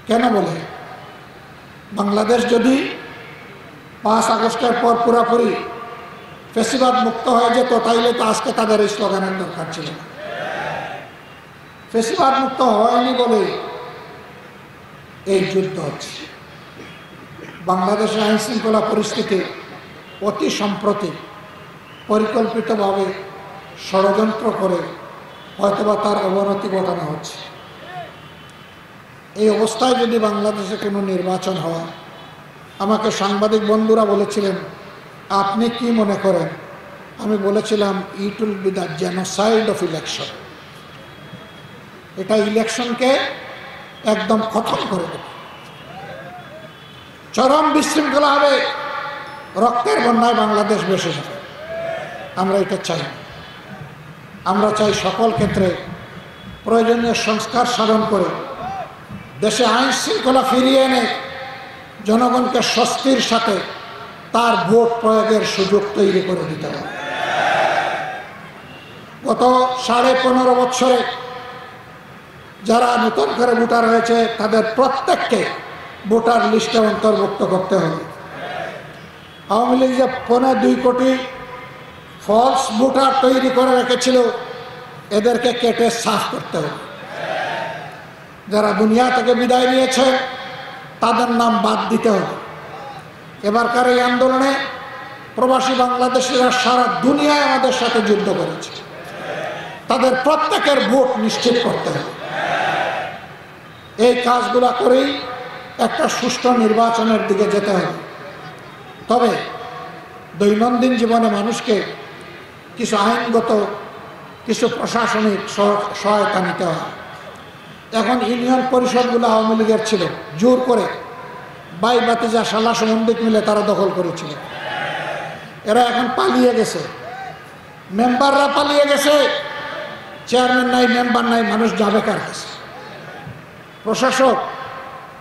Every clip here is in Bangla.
কেন বলে বাংলাদেশ যদি 5 আগস্টের পর পুরোপুরি ফ্যাসিবাদ মুক্ত হয়ে যেত তাইলে তো আজকে তাদের এই স্লোগানের দরকার ছিল না। ফ্যাসিবাদ মুক্ত হয়নি বলে এই যুদ্ধ হচ্ছে। বাংলাদেশের আইন শৃঙ্খলা পরিস্থিতি অতি সম্প্রতি পরিকল্পিতভাবে ষড়যন্ত্র করে হয়তোবা তার অবনতি ঘটানো হচ্ছে। এই অবস্থায় যদি বাংলাদেশে কোনো নির্বাচন হয়, আমাকে সাংবাদিক বন্ধুরা বলেছিলেন আপনি কি মনে করেন? আমি বলেছিলাম it will be the genocide of election. এটা ইলেকশনকে একদম খতম করে দেবে, চরম বিশৃঙ্খলা হবে, রক্তের বন্যায় বাংলাদেশ ভেসে যাবে। আমরা এটা চাই। আমরা চাই সকল ক্ষেত্রে প্রয়োজনীয় সংস্কার সাধন করে দেশে আইন শৃঙ্খলা ফিরিয়ে এনে জনগণকে স্বস্তির সাথে তার ভোট প্রয়োগের সুযোগ তৈরি করে দিতে হবে। গত 15.5 বছরে যারা নতুন করে ভোটার হয়েছে তাদের প্রত্যেককে ভোটার লিস্টে অন্তর্ভুক্ত করতে হবে। আওয়ামী লীগ যে 2.25 কোটি ফলস ভোটার তৈরি করে রেখেছিল, এদেরকে কেটে সাফ করতে হবে। যারা দুনিয়া থেকে বিদায় নিয়েছে তাদের নাম বাদ দিতে হবে। এবারকার এই আন্দোলনে প্রবাসী বাংলাদেশিরা সারা দুনিয়ায় আমাদের সাথে যুদ্ধ করেছে, তাদের প্রত্যেকের ভোট নিশ্চিত করতে হবে। এই কাজগুলো করেই একটা সুষ্ঠু নির্বাচনের দিকে যেতে হবে। তবে দৈনন্দিন জীবনে মানুষকে কিছু আইনগত কিছু প্রশাসনিক সহায়তা নিতে হয়। এখন ইউনিয়ন পরিষদগুলো আওয়ামী লীগের ছিল, জোর করে বাই বাতিজা শালা সম্বন্ধিক মিলে তারা দখল করেছিল। এরা এখন পালিয়ে গেছে, মেম্বাররা পালিয়ে গেছে, চেয়ারম্যান নাই, মেম্বার নাই, মানুষ যাবে কার কাছে? প্রশাসক,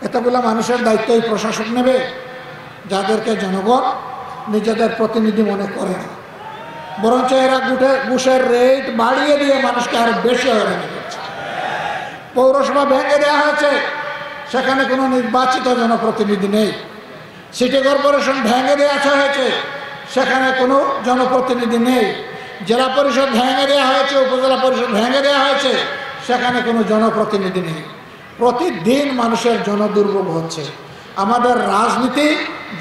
এতগুলো মানুষের দায়িত্ব এই প্রশাসক নেবে যাদেরকে জনগণ নিজেদের প্রতিনিধি মনে করে না, বরঞ্চ এরা ঘুষের রেট বাড়িয়ে দিয়ে মানুষকে আরো বেশি হয়রানি করছে। পৌরসভা ভেঙে দেওয়া হয়েছে, সেখানে কোনো নির্বাচিত জনপ্রতিনিধি নেই। সিটি কর্পোরেশন ভেঙে দেওয়া হয়েছে, সেখানে কোনো জনপ্রতিনিধি নেই। জেলা পরিষদ ভেঙে দেওয়া হয়েছে, উপজেলা পরিষদ ভেঙে দেওয়া হয়েছে, সেখানে কোনো জনপ্রতিনিধি নেই। প্রতিদিন মানুষের জনদুর্ভোগ হচ্ছে। আমাদের রাজনীতি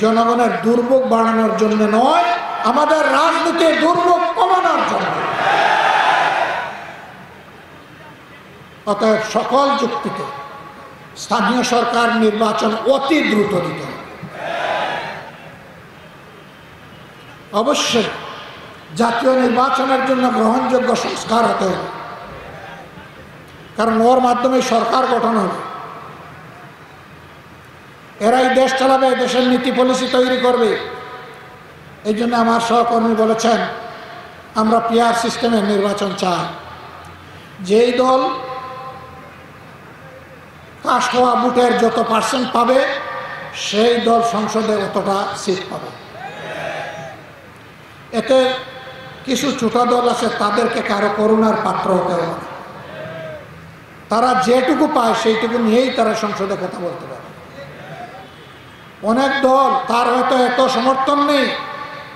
জনগণের দুর্ভোগ বাড়ানোর জন্য নয়, আমাদের রাজনীতি দুর্ভোগ কমানোর জন্য। অতএব সকল যুক্তিতে স্থানীয় সরকার নির্বাচন অতি দ্রুত দিতে হবে। অবশ্যই জাতীয় নির্বাচনের জন্য গ্রহণযোগ্য সংস্কার হতে হবে, কারণ ওর মাধ্যমে সরকার গঠন হবে। এরাই দেশ চালাবে, দেশের নীতি পলিসি তৈরি করবে। এই জন্য আমার সহকর্মী বলেছেন আমরা পিআর সিস্টেমের নির্বাচন চাই। যেই দল কাস্ট হওয়া ভোটের যত % পাবে সেই দল সংসদে অতটা সিট পাবে। এতে কিছু ছোট দল আছে, তাদেরকে কারো করুণার পাত্র হতে হবে না। তারা যেটুকু পায় সেইটুকু নিয়েই তারা সংসদে কথা বলতে পারে। অনেক দল তার হয়তো এত সমর্থন নেই,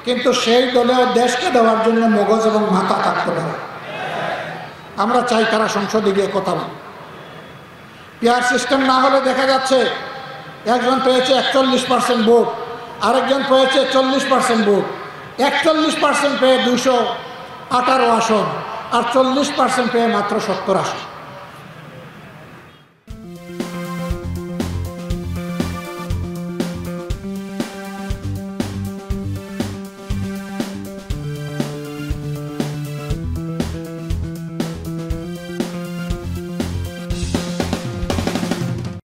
কিন্তু সেই দলেও দেশকে দেওয়ার জন্য মগজ এবং মাথা থাকতে পারে। আমরা চাই তারা সংসদে গিয়ে কথা বলে। পিআর সিস্টেম না হলে দেখা যাচ্ছে একজন পেয়েছে 41% ভোট, আরেকজন পেয়েছে 40% ভোট। 41% পেয়ে 218 আসন, আর 40% পেয়ে মাত্র 70 আসন।